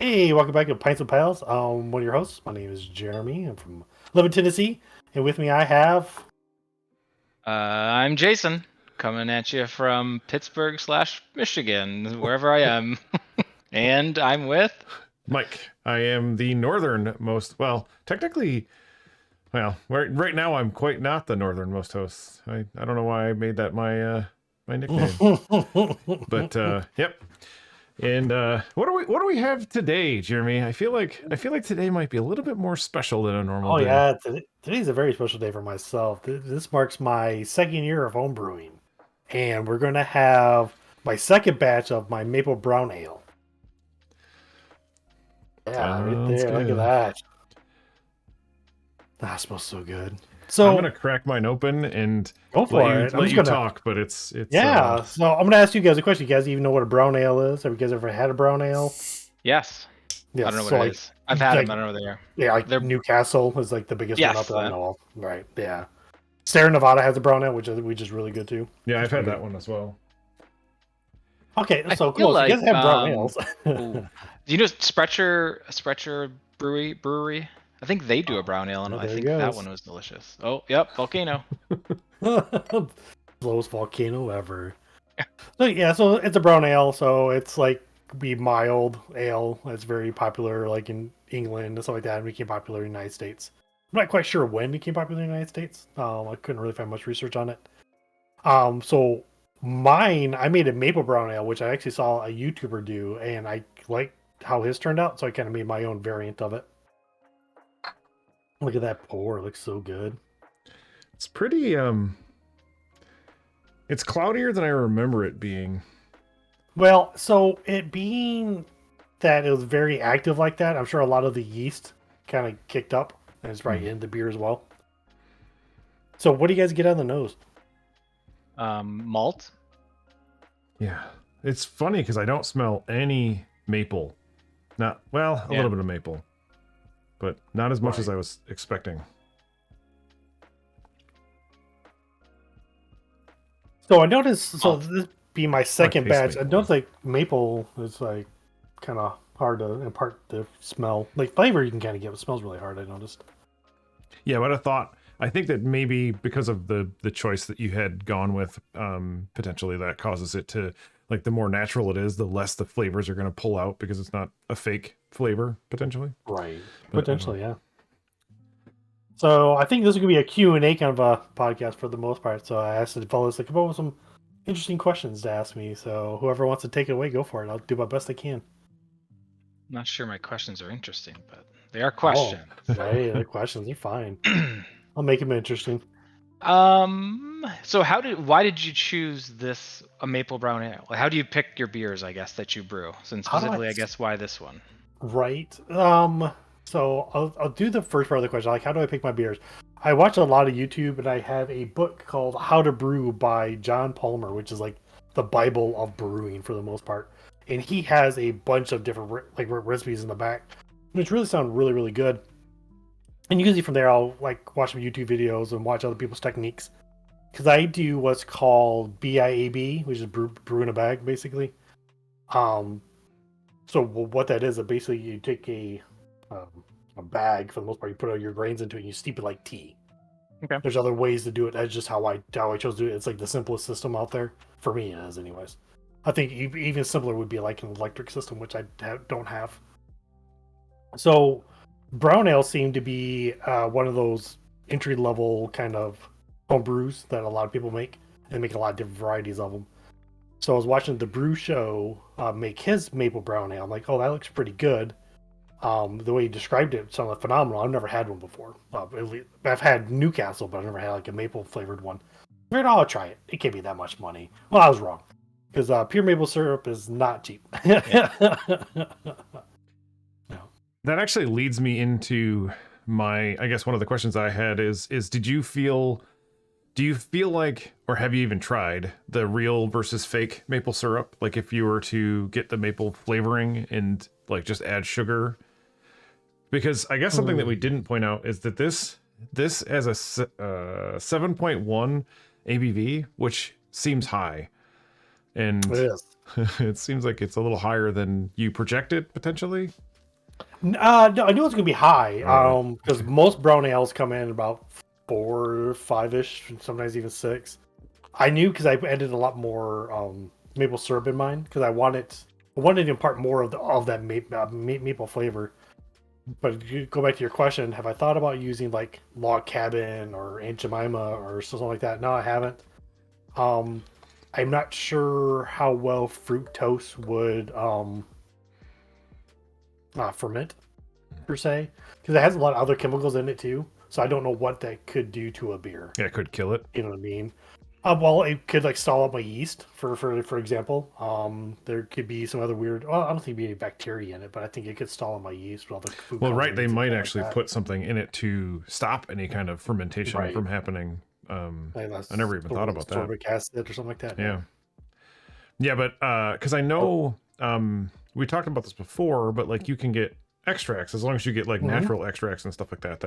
Hey, welcome back to Pints and Pals. One of your hosts. My name is Jeremy. I'm from Live in Tennessee, and with me I have. I'm Jason, coming at you from Pittsburgh/Michigan, wherever I am. And I'm with. Mike. I am the northernmost. Well, technically, right now I'm quite not the northernmost host. I don't know why I made that my nickname. But yep. And what do we have today, Jeremy? I feel like today might be a little bit more special than a normal Oh day. yeah, today's a very special day for myself. This marks my second year of home brewing, and we're going to have my second batch of my maple brown ale. Yeah, right Sounds there. Look at good. that. That smells so good. I'm So gonna crack mine open and go for it. I'm let just you gonna. talk, but it's Yeah. So I'm gonna ask you guys a question. You guys even know what a brown ale is? Have you guys ever had a brown ale? Yes. Yes. I don't know So what it like, is. I've had like them. I don't know what they are. yeah, like They're Newcastle is like the biggest one up yes. that I know of. Right. Yeah. Sierra Nevada has a brown ale, which is really good too. yeah, I've It's had pretty that one as well. good. Okay, I so feel cool. So you like guys have brown ales. ooh. Do you know Sprecher Brewery? I think they do a brown ale, and Yeah, I there it think that goes. one was delicious. Oh, yep, Volcano. Slowest volcano ever. So yeah, so it's a brown ale, so it's like be mild ale. It's very popular like in England and stuff like that. It became popular in the United States. I'm not quite sure when it became popular in the United States. I couldn't really find much research on it. So mine, I made a maple brown ale, which I actually saw a YouTuber do, and I liked how his turned out, so I kind of made my own variant of it. Look at that pour; it looks so good. It's pretty it's cloudier than I remember it being. Well, so it being that it was very active like that, I'm sure a lot of the yeast kind of kicked up, and it's right in the beer as well. So, what do you guys get on the nose? Malt. Yeah. It's funny because I don't smell any maple. Not well, a Yeah. little bit of maple. But not as much Right. as I was expecting. So I noticed. So Malt. this be my second taste batch. I maple. noticed like maple is like kind of hard to impart the smell. Like flavor you can kind of get, but it smells really hard. I noticed. Yeah, but I think that maybe because of the choice that you had gone with, potentially that causes it to, like, the more natural it is, the less the flavors are going to pull out because it's not a fake flavor potentially. Right. But, Potentially, yeah. So I think this is gonna be a Q&A kind of a podcast for the most part. So I asked the fellas to come up with some interesting questions to ask me. So whoever wants to take it away, go for it. I'll do my best I can. I'm not sure my questions are interesting, but they are Oh, questions. hey, the questions are fine. I'll make them interesting. So why did you choose this a maple brown ale? How do you pick your beers, I guess, that you brew? And How do I specifically, I guess, why this one? right? So I'll do the first part of the question. Like, how do I pick my beers? I watch a lot of YouTube, and I have a book called How to Brew by John Palmer, which is like the Bible of brewing for the most part. And he has a bunch of different recipes in the back, which really sound really really good. And usually from there, I'll like watch some YouTube videos and watch other people's techniques. Because I do what's called BIAB, which is brew in a bag, basically. Um, so what that is basically you take a bag for the most part, you put all your grains into it, and you steep it like tea. Okay. There's other ways to do it. That's just how I chose to do it. It's like the simplest system out there for me, it is, anyways. I think even simpler would be like an electric system, which I don't have. So brown ale seemed to be one of those entry level kind of home brews that a lot of people make, and make a lot of different varieties of them. So I was watching the Brew Show make his maple brown ale. I'm like, oh, that looks pretty good. The way he described it sounded phenomenal. I've never had one before. I've had Newcastle, but I've never had like a maple flavored one. I figured, I'll try it. It can't be that much money. Well, I was wrong, because pure maple syrup is not cheap. that actually leads me into my, I guess one of the questions I had is do you feel like, or have you even tried the real versus fake maple syrup? Like if you were to get the maple flavoring and like just add sugar, because I guess something that we didn't point out is that this has a 7.1 ABV, which seems high, and It is. it seems like it's a little higher than you projected potentially. No, I knew it was gonna be high. Alright. Because most brown ales come in about 4, 5-ish, sometimes even 6. I knew because I added a lot more maple syrup in mine because I wanted to impart more of that maple flavor. But if you go back to your question, have I thought about using like Log Cabin or Aunt Jemima or something like that? No, I haven't. Um, I'm not sure how well fructose would ferment per se, because it has a lot of other chemicals in it too. So I don't know what that could do to a beer. Yeah, it could kill it. You know what I mean? Well, it could like stall up my yeast, for example. There could be some other weird. Well, I don't think there'd be any bacteria in it, but I think it could stall up my yeast with all the food. Well, right, they colorings and might stuff actually like that. put something in it to stop any kind of fermentation Right. from happening. Like that's I never even thought about that. Ascorbic acid or something like that. Yeah. Yeah, but because I know we talked about this before, but like you can get extracts as long as you get like Mhm. natural extracts and stuff like that.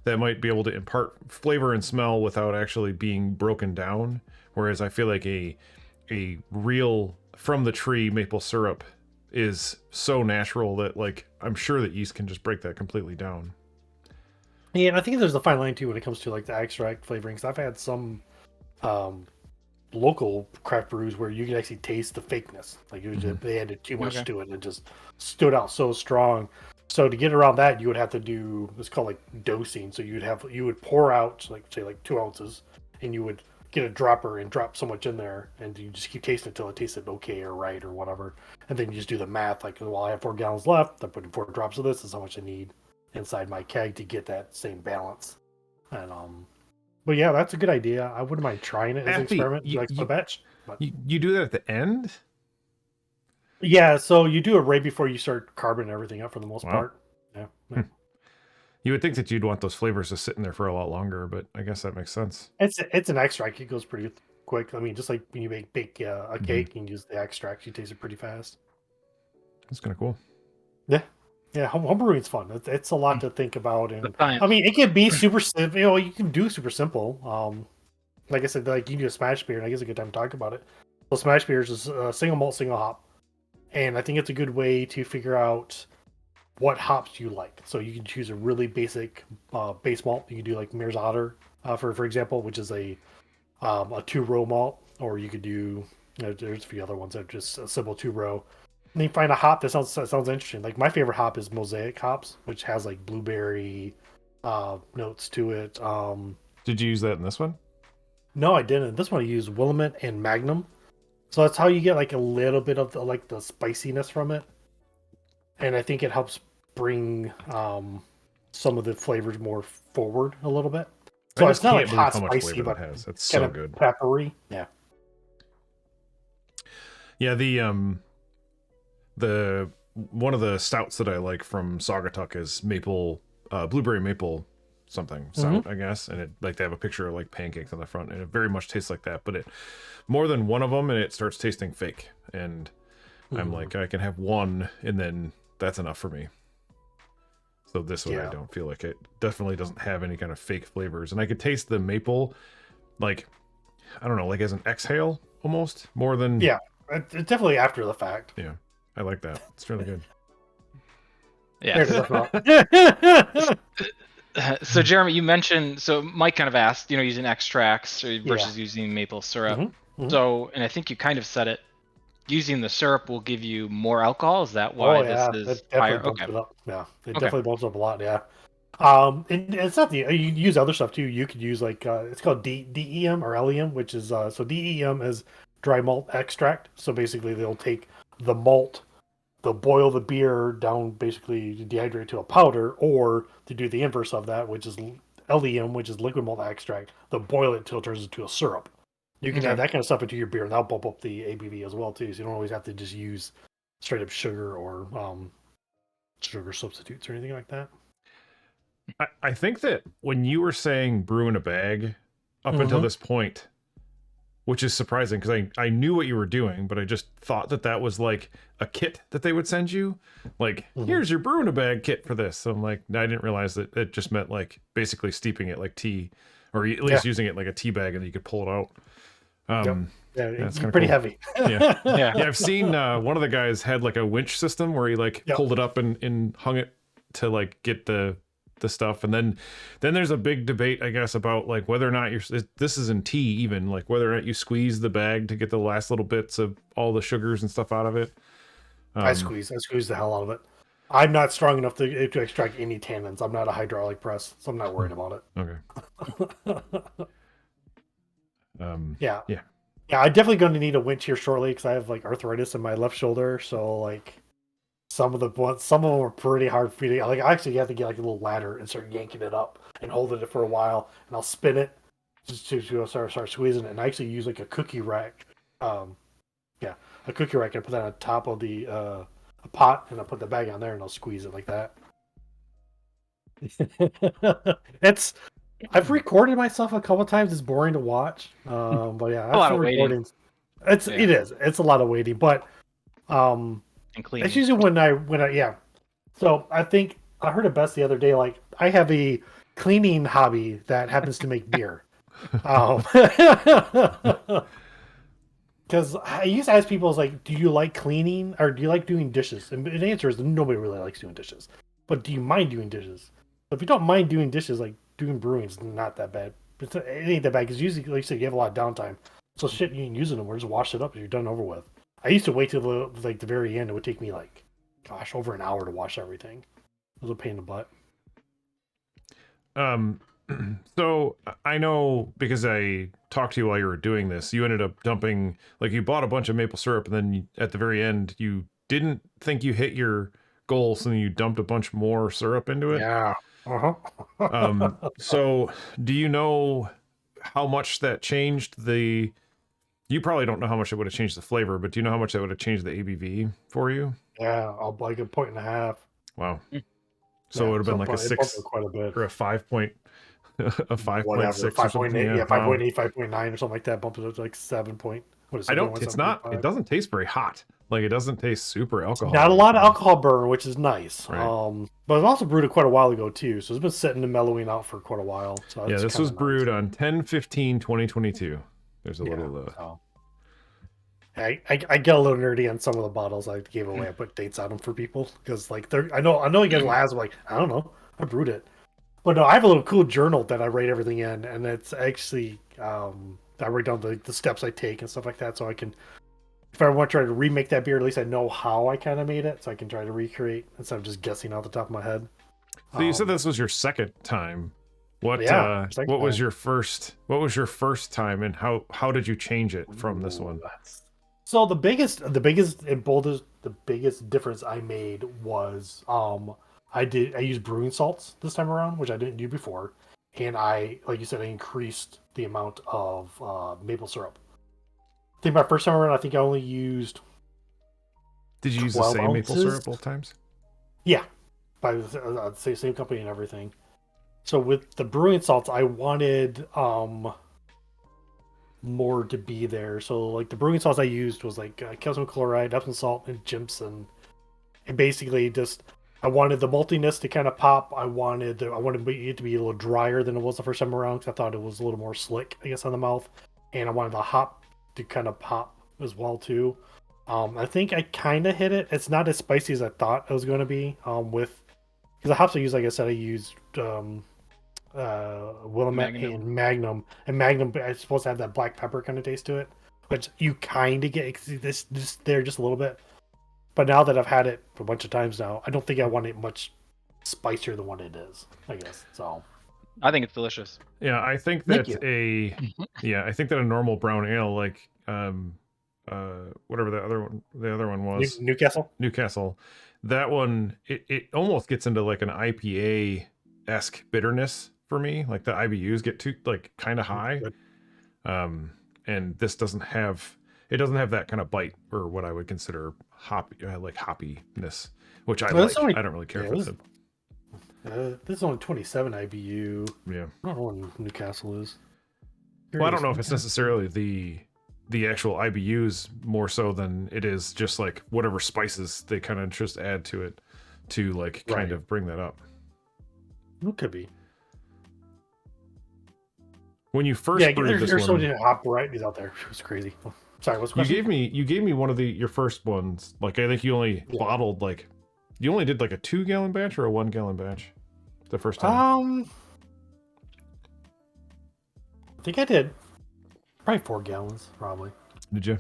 That might be able to impart flavor and smell without actually being broken down. Whereas I feel like a real from the tree maple syrup is so natural that like I'm sure that yeast can just break that completely down. Yeah, and I think there's a fine line too when it comes to like the extract flavorings. I've had some um, local craft brews where you can actually taste the fakeness. Like it was just, they added too much Okay. to it, and it just stood out so strong. So to get around that, you would have to do it's called like dosing. So you would pour out like say like 2 ounces, and you would get a dropper and drop so much in there, and you just keep tasting until it tasted okay or right or whatever. And then you just do the math. Like, well, I have 4 gallons left. I'm putting 4 drops of this. This is how much I need inside my keg to get that same balance. And but yeah, that's a good idea. I wouldn't mind trying it as an At the experiment, like a batch. But you do that at the end? yeah, so you do it right before you start carboning everything up for the most Wow. part. Yeah, yeah. You would think that you'd want those flavors to sit in there for a lot longer, but I guess that makes sense. It's an extract. It goes pretty quick. I mean, just like when you bake a Mhm. cake and use the extract, you taste it pretty fast. That's kind of cool. Yeah, yeah. Homebrewing's fun. It's a lot to think about, The and science. I mean, it can be super simple. You know, you can do super simple. Like I said, like you do a smash beer, and I guess it's a good time to talk about it. So smash beers is single malt, single hop, and I think it's a good way to figure out what hops you like. So you can choose a really basic base malt. You can do like Mears Otter, for example, which is a 2-row malt, or you could do there's a few other ones that are just a simple 2-row. And you find a hop that sounds interesting. Like my favorite hop is Mosaic hops, which has like blueberry notes to it. Did you use that in this one? No, I didn't. This one I used Willamette and Magnum. So that's how you get like a little bit of the spiciness from it, and I think it helps bring some of the flavors more forward a little bit. So I it's just not can't like believe hot how much spicy, flavor but that has. That's kind so of good. peppery. Yeah. Yeah, the one of the stouts that I like from Saugatuck is maple blueberry maple something stout, I guess, and it like they have a picture of like pancakes on the front, and it very much tastes like that. But it more than one of them, and it starts tasting fake, and I'm like I can have one, and then that's enough for me. So this one I don't feel like it definitely doesn't have any kind of fake flavors, and I could taste the maple, like I don't know, like as an exhale almost more than Yeah, it's definitely after the fact. yeah. I like that. It's really good. There it Yeah. is. So Jeremy, you mentioned so Mike kind of asked, using extracts Yeah. versus using maple syrup. Mhm. So, and I think you kind of said it. Using the syrup will give you more alcohol. Is that Oh why this yeah, is it definitely higher? bumps Okay. it up. Yeah, it Okay. definitely bumps up a lot. Yeah. And it's not the you can use other stuff too. You could use like it's called DEM or LEM, which is so DEM is dry malt extract. So basically, they'll take the malt, they'll boil the beer down, basically to dehydrate to a powder, or to do the inverse of that, which is LEM, which is liquid malt extract. They'll boil it until it turns into a syrup. You can Okay. add that kind of stuff into your beer, and that'll bump up the ABV as well too. So you don't always have to just use straight up sugar or sugar substitutes or anything like that. I think that when you were saying brew in a bag up until this point, which is surprising because I knew what you were doing, but I just thought that that was like a kit that they would send you. Like, here's your brew in a bag kit for this. So I'm like, I didn't realize that it just meant like basically steeping it like tea, or at least using it like a tea bag and you could pull it out. Yeah, That's it's kinda pretty cool. heavy. Yeah. Yeah. Yeah, I've seen one of the guys had like a winch system where he like Yep. pulled it up and hung it to like get the stuff, and then there's a big debate, I guess, about like whether or not this is in tea even, like whether or not you squeeze the bag to get the last little bits of all the sugars and stuff out of it. I squeeze the hell out of it. I'm not strong enough to extract any tannins. I'm not a hydraulic press, so I'm not worried about Okay. it. Yeah. Yeah, I'm definitely going to need a winch here shortly because I have like arthritis in my left shoulder. So like some of them are pretty hard for me to like. I actually have to get like a little ladder and start yanking it up and holding it for a while, and I'll spin it just to start squeezing it. And I actually use like a cookie rack. Yeah, a cookie rack and put that on top of the a pot, and I'll put the bag on there and I'll squeeze it like that. It's I've recorded myself a couple times. It's boring to watch, but yeah, A I've lot some of waiting. recordings. It is. It's a lot of waiting, but And cleaning. it's usually when I yeah. So I think I heard it best the other day. Like I have a cleaning hobby that happens to make beer. Because I used to ask people, like, do you like cleaning or do you like doing dishes? And the answer is nobody really likes doing dishes. But do you mind doing dishes? So if you don't mind doing dishes, like doing brewing is not that bad. It ain't that bad because usually, like you said, you have a lot of downtime. So shit, you ain't using them or just wash it up and you're done over with. I used to wait till the very end. It would take me like, gosh, over an hour to wash everything. It was a pain in the butt. So I know because I talked to you while you were doing this, you ended up dumping, like you bought a bunch of maple syrup and then at the very end, you didn't think you hit your goal. So then you dumped a bunch more syrup into it. Yeah. So do you know how much that changed you probably don't know how much it would have changed the flavor, but do you know how much that would have changed the ABV for you? Yeah, I'll like a 1.5. Wow. So it would have been like a 6 quite a bit. or a 5 point, a 5.6 Whatever, or something. 5.8, yeah, Wow. 5.8, 5.9 or something like that. Bumped it up to like 7 point. What is it? It's not, it doesn't taste very hot. Like it doesn't taste super alcohol. Not a lot of alcohol burn, which is nice. Right. But I've also brewed it quite a while ago too, so it's been sitting and mellowing out for quite a while. So Yeah, that's this was brewed on 10/15/2022. There's a little So. I get a little nerdy on some of the bottles I gave away. I put dates on them for people because like I know you guys will ask, like, I don't know, I brewed it. But no, I have a little cool journal that I write everything in, and it's actually I write down the steps I take and stuff like that, so I can, if I want to try to remake that beer, at least I know how I kind of made it, so I can try to recreate instead of just guessing out the top of my head. So you said this was your second time. What second what was time. your first time, and how did you change it from this one? So the biggest and boldest, the biggest difference I made was I used brewing salts this time around, which I didn't do before, and I, like you said, I increased the amount of maple syrup. I think my first time around, I think I only used. Did you use the 12 same maple ounces? syrup both times? Yeah, by the same company and everything. So with the brewing salts, I wanted more to be there. So like the brewing salts I used was like calcium chloride, Epsom salt, and gypsum. And basically just I wanted the maltiness to kind of pop. I wanted it to be a little drier than it was the first time around because I thought it was a little more slick, I guess, on the mouth. And I wanted the hop to kind of pop as well too. I think I kind of hit it. It's not as spicy as I thought it was going to be. Because the hops I used, like I said, I used Willamette and Magnum. And Magnum is supposed to have that black pepper kind of taste to it, which you kind of get this there just a little bit. But now that I've had it a bunch of times now, I don't think I want it much spicier than what it is, I guess. So I think it's delicious. Yeah, I think that a normal brown ale, like whatever the other one was, Newcastle, that one it almost gets into like an IPA-esque bitterness for me. Like the IBUs get too like kind of high. And this doesn't have that kind of bite or what I would consider hoppiness, which I like. I don't really care for it. This is only 27 IBU. Yeah. I don't know what Newcastle is. Well, I don't know if it's necessarily the actual IBUs more so than it is just like whatever spices they kind of just add to it to like kind of bring that up. It could be. When you first brewed this there's so one, many hot varieties out there. It's crazy. Sorry, what's the question? you gave me one of your first ones. Like I think you only bottled you only did like a 2-gallon batch or a 1-gallon batch the first time. I think I did probably 4 gallons, probably. Did you?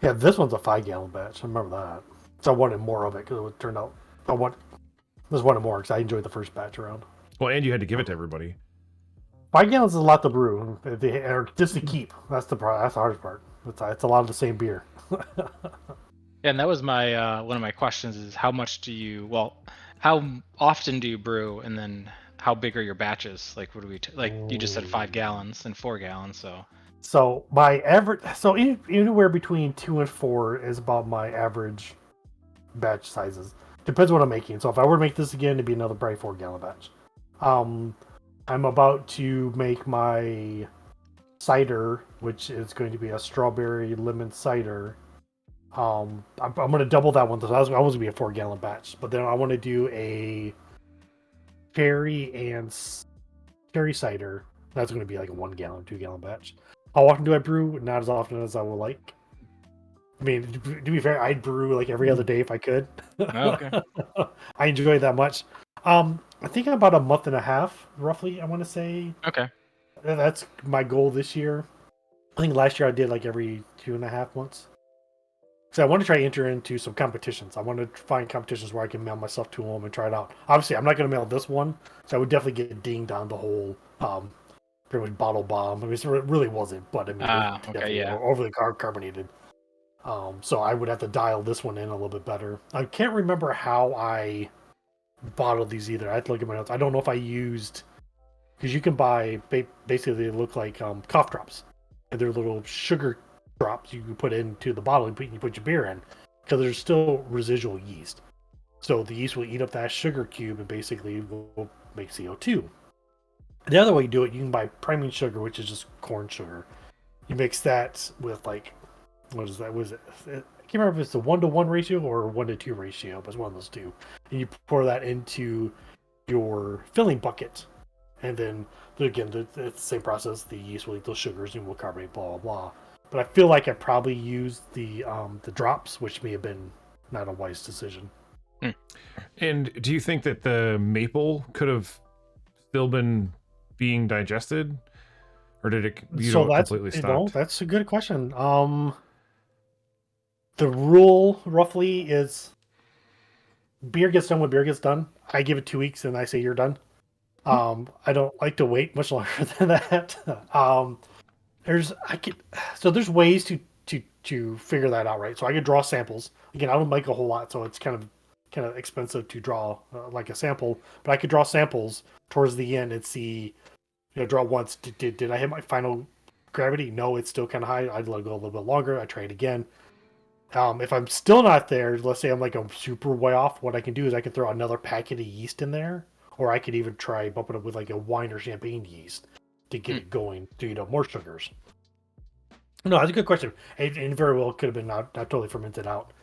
Yeah, this one's a 5-gallon batch. I remember that. So I wanted more of it because it turned out this wanted more because I enjoyed the first batch around. Well, and you had to give it to everybody. 5 gallons is a lot to brew, or just to keep. That's the hardest part. It's a lot of the same beer. Yeah, and that was my one of my questions is how often do you brew, and then how big are your batches? Like, what do we like? You just said 5 gallons and 4 gallons, so. So my average, so anywhere between 2 and 4 is about my average batch sizes. Depends what I'm making. So if I were to make this again, it'd be another probably 4-gallon batch. I'm about to make my cider, which is going to be a strawberry lemon cider. I'm going to double that one. So I was going to be a 4-gallon batch, but then I want to do a cherry cider. That's going to be like a 1-gallon, 2-gallon batch. How often do I brew? Not as often as I would like. I mean, to be fair, I'd brew like every other day if I could. Okay. I enjoy it that much. I think about a month and a half, roughly. I want to say. Okay. That's my goal this year. I think last year I did like every 2.5 months. So I want to try to enter into some competitions. I want to find competitions where I can mail myself to them and try it out. Obviously, I'm not going to mail this one, so I would definitely get dinged on the whole pretty much bottle bomb. I mean, it really wasn't, but I mean, it was okay, yeah. overly carbonated. So I would have to dial this one in a little bit better. I can't remember how I bottled these either. I have to look at my notes. I don't know if I used, because you can buy basically they look like cough drops, and they're little sugar drops you can put into the bottle and you put your beer in, because there's still residual yeast. So the yeast will eat up that sugar cube and basically will make CO2. The other way you do it, you can buy priming sugar, which is just corn sugar. You mix that with like, what is that? Was it? I can't remember if it's a 1-to-1 ratio or a 1-to-2 ratio, but it's one of those two. And you pour that into your filling bucket, and then again, it's the same process. The yeast will eat those sugars and will carbonate, blah blah blah. But I feel like I probably used the drops, which may have been not a wise decision. And do you think that the maple could have still been being digested, or did it completely stop? That's a good question. The rule roughly is beer gets done when beer gets done. I give it 2 weeks and I say you're done. I don't like to wait much longer than that. There's ways to figure that out, right? So I could draw samples. Again, I don't make a whole lot, so it's kind of expensive to draw like a sample. But I could draw samples towards the end and see, draw once. Did I hit my final gravity? No, it's still kind of high. I'd let it go a little bit longer. I try it again. If I'm still not there, let's say I'm super way off, what I can do is I can throw another packet of yeast in there, or I could even try bumping it up with like a wine or champagne yeast to get it going to more sugars. No, that's a good question. And very well could have been not totally fermented out.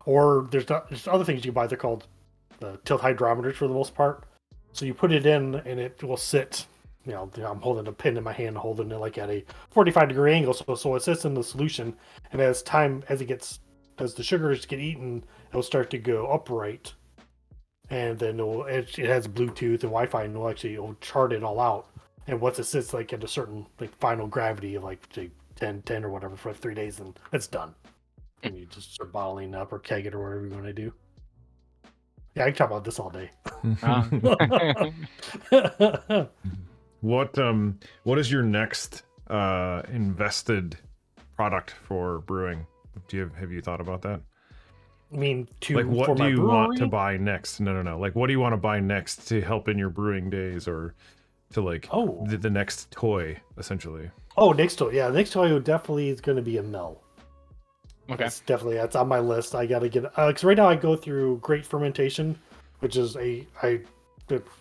Or there's other things you can buy. They're called the tilt hydrometers for the most part. So you put it in and it will sit. I'm holding a pin in my hand, holding it like at a 45-degree angle, so it sits in the solution. And as the sugars get eaten, it'll start to go upright, and then it has Bluetooth and Wi-Fi, and it'll chart it all out. And once it sits like at a certain like final gravity of like say 10 or whatever for 3 days, then it's done. And you just start bottling up or keg it or whatever you want to do. Yeah, I can talk about this all day. What is your next invested product for brewing? Have you thought about that? I mean, what do you want to buy next? No. Like, what do you want to buy next to help in your brewing days, or to like the next toy, essentially? Oh, next toy. Yeah, next toy definitely is going to be a mill. Okay. That's on my list. I got to get because right now I go through Great Fermentation, which is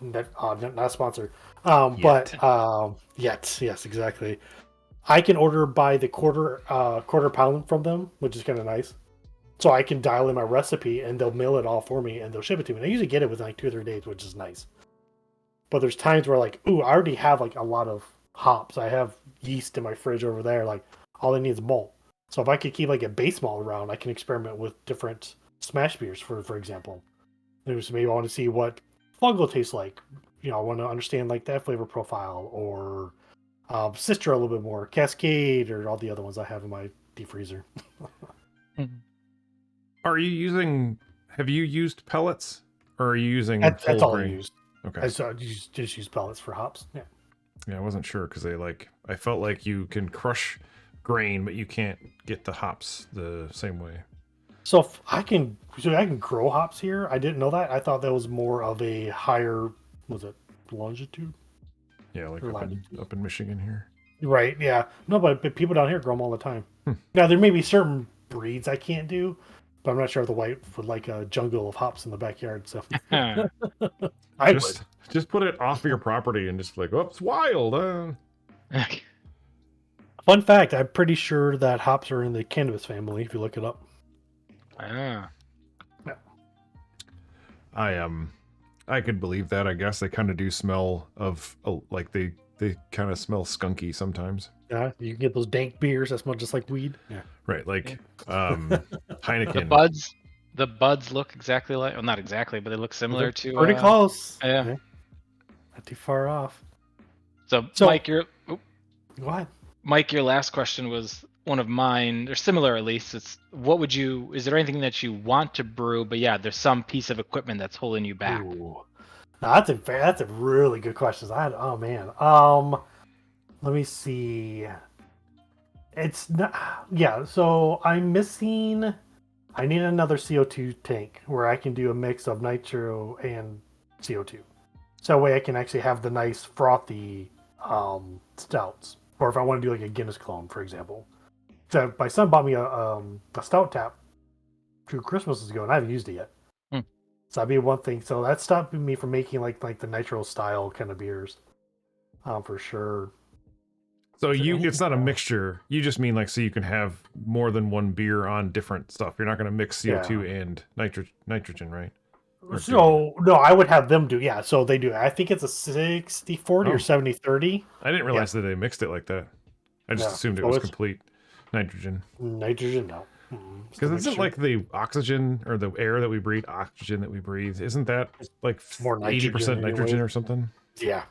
not a sponsor. Yet, yes, exactly. I can order by the quarter pound from them, which is kind of nice. So I can dial in my recipe and they'll mail it all for me and they'll ship it to me. And I usually get it within like 2 or 3 days, which is nice. But there's times where I already have like a lot of hops. I have yeast in my fridge over there. Like all I need is malt. So if I could keep like a base malt around, I can experiment with different smash beers. For example, there's maybe I want to see what fungal tastes like. You know, I want to understand like that flavor profile, or Citra a little bit more, Cascade, or all the other ones I have in my deep freezer. Are you using? Have you used pellets, or are you using That's whole all I grain? use. Okay. I just use pellets for hops. Yeah. Yeah, I wasn't sure because I felt like you can crush grain, but you can't get the hops the same way. So if I can grow hops here. I didn't know that. I thought that was more of a higher, was it longitude? Yeah, like Or up in Michigan here. Right. Yeah. No, but people down here grow them all the time. Hmm. Now there may be certain breeds I can't do, but I'm not sure if the wife would like a jungle of hops in the backyard. So I would. Just put it off of your property and just like, oh, it's wild. Fun fact: I'm pretty sure that hops are in the cannabis family. If you look it up. Ah. I could believe that. I guess they kind of do smell of like they kind of smell skunky sometimes. Yeah, you can get those dank beers that smell just like weed. Yeah. Right, like Heineken. The buds look exactly like, well, not exactly, but they look similar to. Pretty close. Yeah. Not too far off. So Mike, Go ahead. Mike, your last question was one of mine, or similar at least. It's is there anything that you want to brew, but yeah, there's some piece of equipment that's holding you back? Ooh. Now, that's a really good question. Oh man. Let me see. It's not, yeah, so I need another CO2 tank where I can do a mix of nitro and CO2. So that way I can actually have the nice frothy stouts. Or if I want to do like a Guinness clone, for example. So my son bought me a stout tap 2 Christmases ago, and I haven't used it yet. So that'd be one thing. So that's stopping me from making like the nitro style kind of beers, for sure. So it's not a mixture. You just mean like so you can have more than one beer on different stuff. You're not going to mix CO2 and nitrogen, right? So no, I would have them do. Yeah, so they do. I think it's a 60-40 or 70-30. I didn't realize that they mixed it like that. I just assumed it was complete nitrogen. Nitrogen, no. Because isn't like the oxygen or the air that we breathe, oxygen that we breathe, isn't that like more 80% nitrogen or something? Yeah.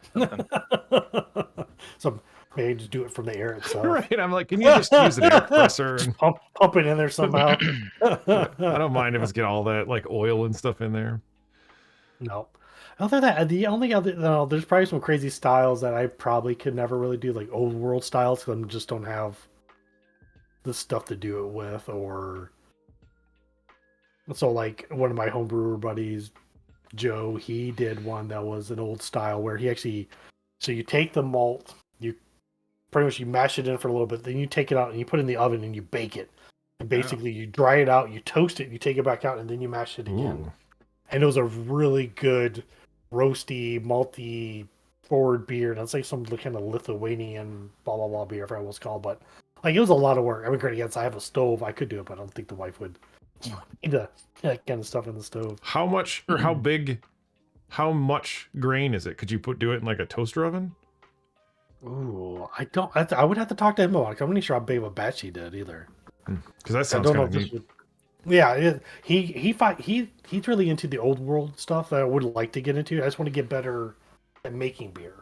So maybe just do it from the air itself. Right. I'm like, can you just use an air compressor and pump it in there somehow? I don't mind if it's get all that like oil and stuff in there. No. Other than that, the only other there's probably some crazy styles that I probably could never really do, like old world styles, because I just don't have the stuff to do it with. Or so like one of my homebrewer buddies, Joe, he did one that was an old style where he actually, so you take the malt, you pretty much you mash it in for a little bit, then you take it out and you put it in the oven and you bake it. And basically you dry it out, you toast it, you take it back out, and then you mash it again. Ooh. And it was a really good roasty, malty forward beer. And it's like some kind of Lithuanian blah blah blah beer, if I was called. But like it was a lot of work. I mean, great, yes, I have a stove, I could do it, but I don't think the wife would need that kind of stuff in the stove. How much or how big? How much grain is it? Could you do it in like a toaster oven? Ooh, I would have to talk to him about it. I'm not sure how big of a batch he did either. Because that sounds kind of neat. Yeah, he's really into the old world stuff that I would like to get into. I just want to get better at making beer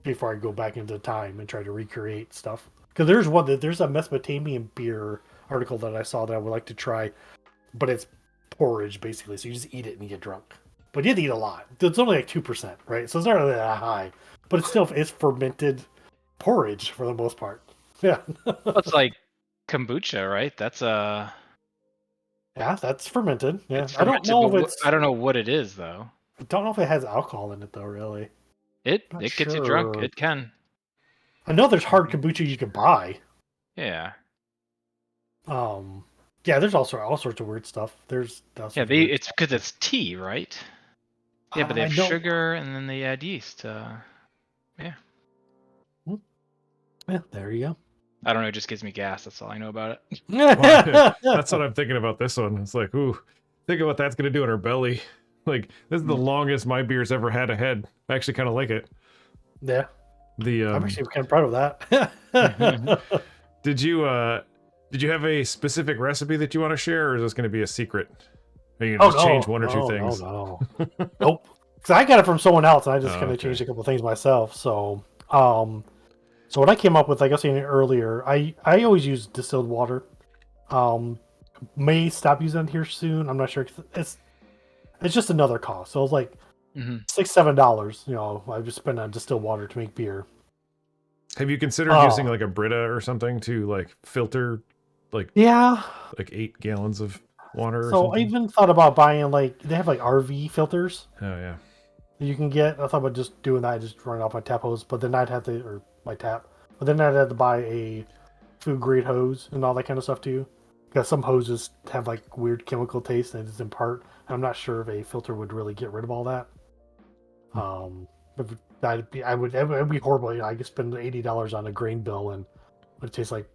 before I go back into time and try to recreate stuff. Because there's a Mesopotamian beer article that I saw that I would like to try, but it's porridge basically. So you just eat it and you get drunk, but you have to eat a lot. It's only like 2%, right? So it's not really that high, but it's fermented porridge for the most part. Yeah, It's like kombucha, right? That's yeah, that's fermented. Yeah, I don't know what it is though. I don't know if it has alcohol in it though. Really, it gets you drunk. It can. I know there's hard kombucha you can buy. Yeah. Yeah, there's all sorts of weird stuff. It's because it's tea, right? Yeah, but they have sugar and then they add yeast. Yeah. Yeah, there you go. I don't know. It just gives me gas. That's all I know about it. Well, that's what I'm thinking about this one. It's like, ooh, think of what that's going to do in our belly. Like, this is the longest my beer's ever had a head. I actually kind of like it. Yeah. The I'm actually kind of proud of that. did you have a specific recipe that you want to share, or is this going to be a secret? Are you gonna just change one or two things? No. Nope. Because I got it from someone else, and I just kind of Okay. changed a couple things myself. So what I came up with, like I was saying earlier, I always use distilled water. May stop using it here soon. I'm not sure. 'Cause it's just another cost. So it's like $6-7. You know, I just spend on distilled water to make beer. Have you considered using like a Brita or something to like filter like Yeah. like 8 gallons of water or So I something? even thought about buying like they have like RV filters Oh yeah. that you can get. I thought about just doing that, just running off my tap hose, but then I'd have to or my tap, but then I'd have to buy a food grade hose and all that kind of stuff too. Because some hoses have like weird chemical taste and it's in part. I'm not sure if a filter would really get rid of all that. But it'd be horrible. You know, I could spend $80 on a grain bill and it tastes like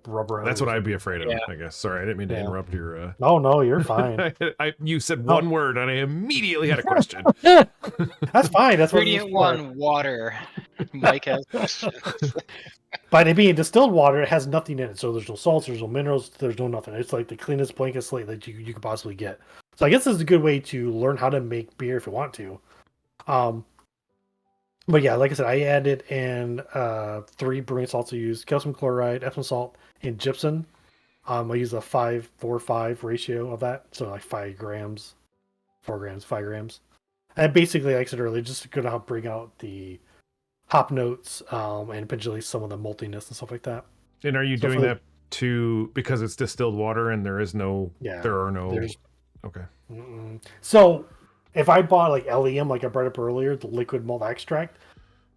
rubber. That's hose. what I'd be afraid of, Yeah. I guess. Sorry, I didn't mean to Yeah. interrupt your No, you're fine. you said Oh. one word and I immediately had a question. That's fine. That's what it's Ingredient for. 1, water. Mike has questions. By it being distilled water, it has nothing in it. So there's no salts, there's no minerals, there's no nothing. It's like the cleanest blanket slate that you could possibly get. So I guess this is a good way to learn how to make beer if you want to. But yeah, like I said, I added in 3 brewing salts I used: calcium chloride, Epsom salt, and gypsum. I use a 5-4-5 ratio of that. So like 5 grams, 4 grams, 5 grams. And basically, like I said earlier, just going to help bring out the hop notes and potentially some of the maltiness and stuff like that. And are you So doing for- that because it's distilled water and there are no there's okay. So if I bought like LEM, like I brought up earlier, the liquid malt extract,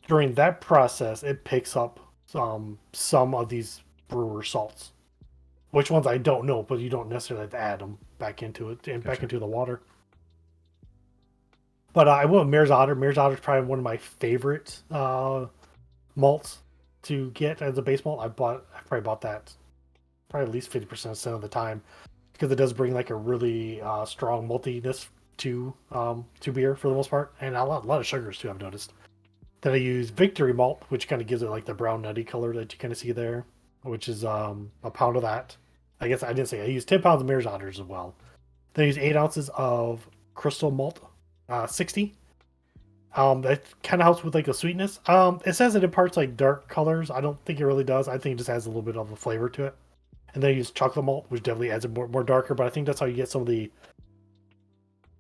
during that process, it picks up some of these brewer salts. Which ones I don't know, but you don't necessarily have to add them back into it and back Gotcha. into the water. But I went with Mare's Otter. Mare's Otter is probably one of my favorite malts to get as a base malt. I probably bought that probably at least 50% of the time because it does bring like a really strong maltiness to beer for the most part, and a lot of sugars too. I've noticed. Then I use Victory malt, which kind of gives it like the brown nutty color that you kind of see there, which is a pound of that. I guess I didn't say I used 10 pounds of Mare's Otters as well. Then I use 8 ounces of Crystal Malt 60. That kind of helps with like the sweetness. It says it imparts like dark colors. I don't think it really does. I think it just adds a little bit of a flavor to it. And then I use chocolate malt, which definitely adds it more darker. But I think that's how you get some of the.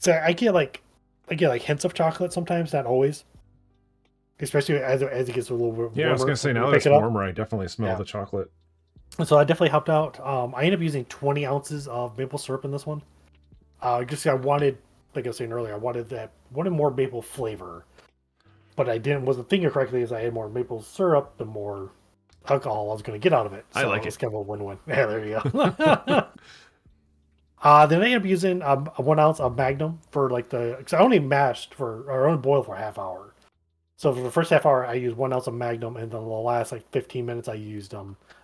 So I get like hints of chocolate sometimes, not always. Especially as it gets a little bit warmer. Yeah, I was gonna say now that it's warmer, I definitely smell the chocolate. So that definitely helped out. I ended up using 20 ounces of maple syrup in this one. Just I wanted, like I was saying earlier, I wanted more maple flavor, but I wasn't thinking correctly. As I had more maple syrup, the more alcohol I was going to get out of it. So I like it's it. kind of a win-win. Yeah, there you go. Then I ended up using a 1 ounce of Magnum for because I only boiled for a half hour. So for the first half hour, I used 1 ounce of Magnum, and then the last 15 minutes, I used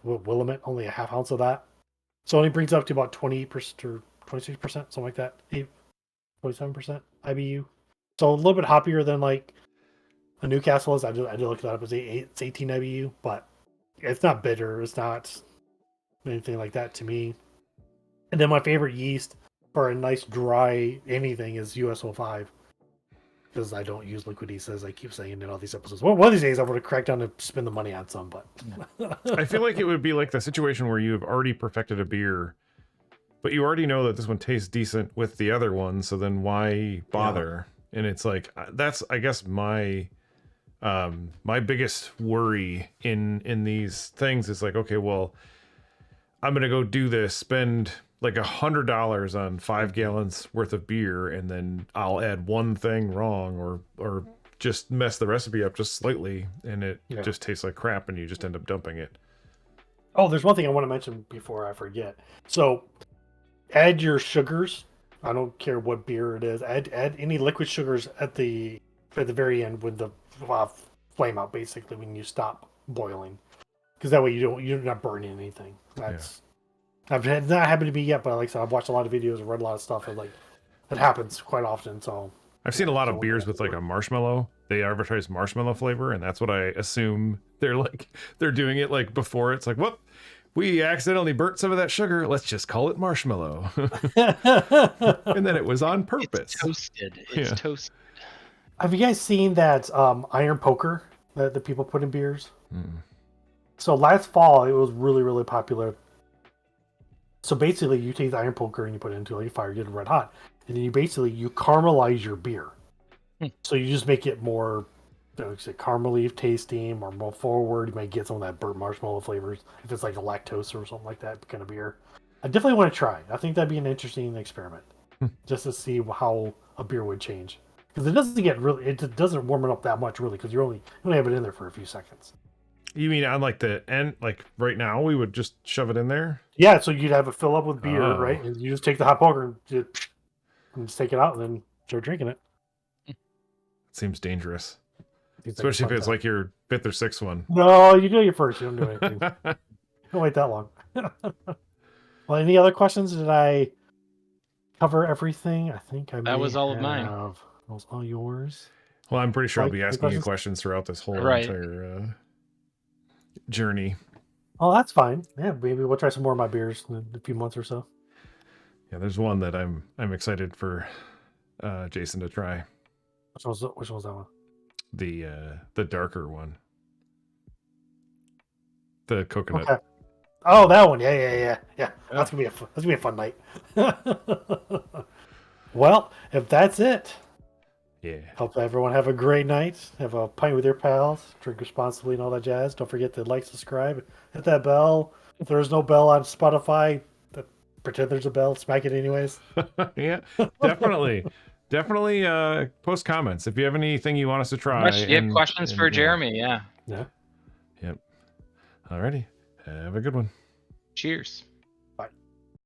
Willamette, only a half ounce of that. So it only brings it up to about 20% or 26%, something like that, 27% IBU. So a little bit hoppier than like a Newcastle is. I did look that up. It's 18 IBU, but it's not bitter. It's not anything like that to me. And then my favorite yeast for a nice dry anything is US05. Because I don't use liquid yeast, as I keep saying in all these episodes. Well, one of these days I'm going to crack down and spend the money on some, but I feel like it would be like the situation where you've already perfected a beer, but you already know that this one tastes decent with the other one, so then why bother? Yeah. And it's like that's I guess my my biggest worry in these things is like, okay, well, I'm gonna go do this, spend like $100 on 5 gallons worth of beer, and then I'll add one thing wrong or just mess the recipe up just slightly, and it just tastes like crap, and you just end up dumping it. Oh, there's one thing I want to mention before I forget. So, add your sugars. I don't care what beer it is. Add any liquid sugars at the very end with the flame out, basically when you stop boiling, because that way you're not burning anything. That's I've had not happened to me yet, but like I said, I've watched a lot of videos and read a lot of stuff, and like it happens quite often. So I've seen a lot of beers with like a marshmallow they advertise marshmallow flavor, and that's what I assume they're doing it like before. It's like, whoop, we accidentally burnt some of that sugar. Let's just call it marshmallow. And then it was on purpose. It's toasted. It's Yeah. toasted. Have you guys seen that iron poker that the people put in beers? So last fall, it was really, really popular. So basically, you take the iron poker and you put it into like a fire, get it red hot, and then you caramelize your beer. So you just make it more, caramely tasting or more forward. You might get some of that burnt marshmallow flavors if it's like a lactose or something like that kind of beer. I definitely want to try. I think that'd be an interesting experiment, just to see how a beer would change. Because it doesn't warm it up that much really, because you only have it in there for a few seconds. You mean on like the end, like right now, we would just shove it in there? Yeah, so you'd have it fill up with beer, Oh. right? And you just take the hot poker and just take it out and then start drinking it. Seems dangerous, Seems like a especially if fun it's time. like your 5th or 6th one. No, you do your first. You don't do anything. Don't wait that long. Well, any other questions? Did I cover everything? I think I That was all of mine. That was all yours. Well, I'm pretty sure I'll Mike, be any asking you questions? questions throughout this whole Right. entire journey. Oh, that's fine. Yeah, maybe we'll try some more of my beers in a few months or so. Yeah, there's one that I'm excited for Jason to try. Which one's that one? The darker one. The coconut. Okay. Oh, that one. Yeah. That's gonna be a fun night. Well, if that's it, Yeah. hope everyone have a great night. Have a pint with your pals. Drink responsibly and all that jazz. Don't forget to like, subscribe, hit that bell. If there's no bell on Spotify, pretend there's a bell. Smack it anyways. Yeah, definitely. Definitely post comments if you have anything you want us to try. You have questions for Jeremy? Yeah. Yeah. Yep. Alrighty. Have a good one. Cheers.